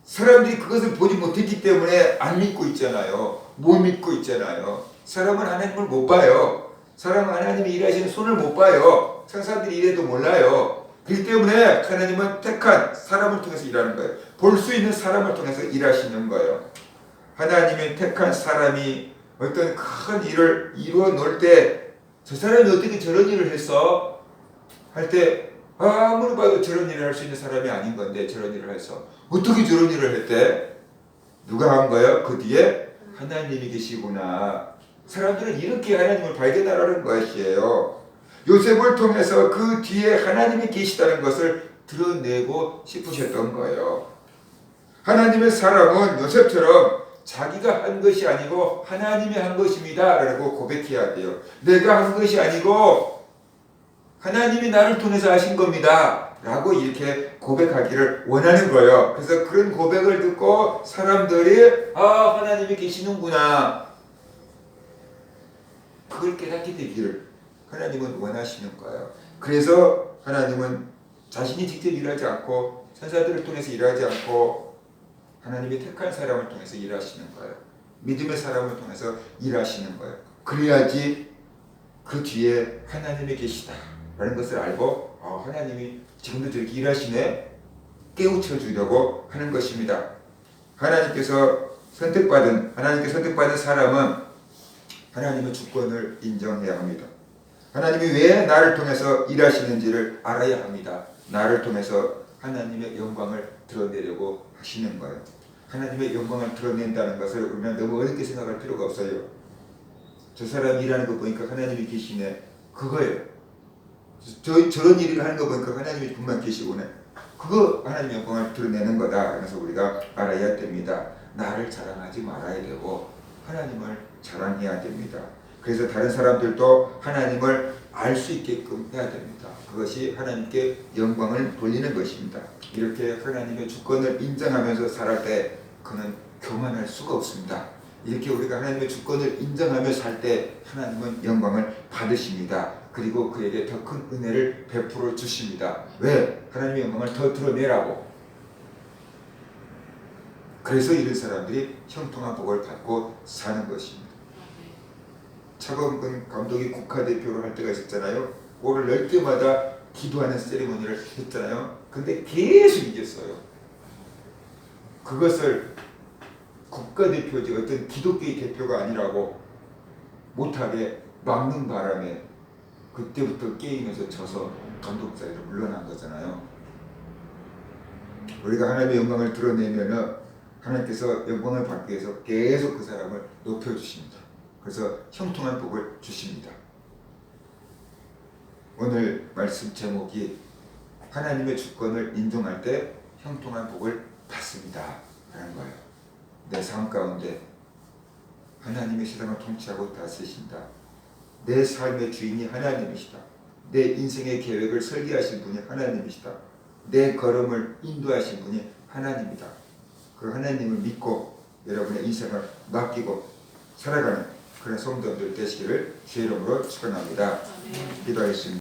사람들이 그것을 보지 못했기 때문에 안 믿고 있잖아요. 못 믿고 있잖아요. 사람은 하나님을 못 봐요. 사람은 하나님이 일하시는 손을 못 봐요. 천사들이 이래도 몰라요. 그렇기 때문에 하나님은 택한 사람을 통해서 일하는 거예요. 볼 수 있는 사람을 통해서 일하시는 거예요. 하나님의 택한 사람이 어떤 큰 일을 이루어 놓을 때 저 사람이 어떻게 저런 일을 했어? 할 때 아무리 봐도 저런 일을 할 수 있는 사람이 아닌 건데 저런 일을 해서 어떻게 저런 일을 했대? 누가 한 거예요? 그 뒤에 하나님이 계시구나. 사람들은 이렇게 하나님을 발견하라는 것이에요. 요셉을 통해서 그 뒤에 하나님이 계시다는 것을 드러내고 싶으셨던 거예요. 하나님의 사람은 요셉처럼 자기가 한 것이 아니고 하나님이 한 것입니다 라고 고백해야 돼요. 내가 한 것이 아니고 하나님이 나를 통해서 하신 겁니다 라고 이렇게 고백하기를 원하는 거예요. 그래서 그런 고백을 듣고 사람들이 하나님이 계시는구나, 그걸 깨닫게 되기를 하나님은 원하시는 거예요. 그래서 하나님은 자신이 직접 일하지 않고 천사들을 통해서 일하지 않고 하나님이 택한 사람을 통해서 일하시는 거예요. 믿음의 사람을 통해서 일하시는 거예요. 그래야지 그 뒤에 하나님이 계시다 라는 것을 알고 하나님이 지금도 저렇게 일하시네, 깨우쳐 주려고 하는 것입니다. 하나님께 선택받은 사람은 하나님의 주권을 인정해야 합니다. 하나님이 왜 나를 통해서 일하시는지를 알아야 합니다. 나를 통해서 하나님의 영광을 드러내려고 하시는 거예요. 하나님의 영광을 드러낸다는 것을 우리는 너무 어렵게 생각할 필요가 없어요. 저 사람이 일하는 거 보니까 하나님이 계시네, 그거예요. 저런 일을 하는 거 보니까 하나님이 분명 계시구나, 그거 하나님의 영광을 드러내는 거다. 그래서 우리가 알아야 됩니다. 나를 자랑하지 말아야 되고 하나님을 자랑해야 됩니다. 그래서 다른 사람들도 하나님을 알 수 있게끔 해야 됩니다. 그것이 하나님께 영광을 돌리는 것입니다. 이렇게 하나님의 주권을 인정하면서 살할 때 그는 교만할 수가 없습니다. 이렇게 우리가 하나님의 주권을 인정하며 살 때 하나님은 영광을 받으십니다. 그리고 그에게 더 큰 은혜를 베풀어 주십니다. 왜? 하나님의 영광을 더 드러내라고. 그래서 이런 사람들이 형통한 복을 받고 사는 것입니다. 차범근 감독이 국가대표로 할 때가 있었잖아요. 골을 넣을 때마다 기도하는 세리머니를 했잖아요. 근데 계속 이겼어요. 그것을 국가대표지 어떤 기독교의 대표가 아니라고 못하게 막는 바람에 그때부터 게임에서 져서 감독 자리로 물러난 거잖아요. 우리가 하나님의 영광을 드러내면은 하나님께서 영광을 받기 위해서 계속 그 사람을 높여주십니다. 그래서 형통한 복을 주십니다. 오늘 말씀 제목이 하나님의 주권을 인정할 때 형통한 복을 받습니다 라는 거예요. 내 삶 가운데 하나님의 세상을 통치하고 다스리신다. 내 삶의 주인이 하나님이시다. 내 인생의 계획을 설계하신 분이 하나님이시다. 내 걸음을 인도하신 분이 하나님이다. 그 하나님을 믿고 여러분의 인생을 맡기고 살아가는 그런 성도들 되시기를 주의 이름으로 축원합니다. 기도하겠습니다.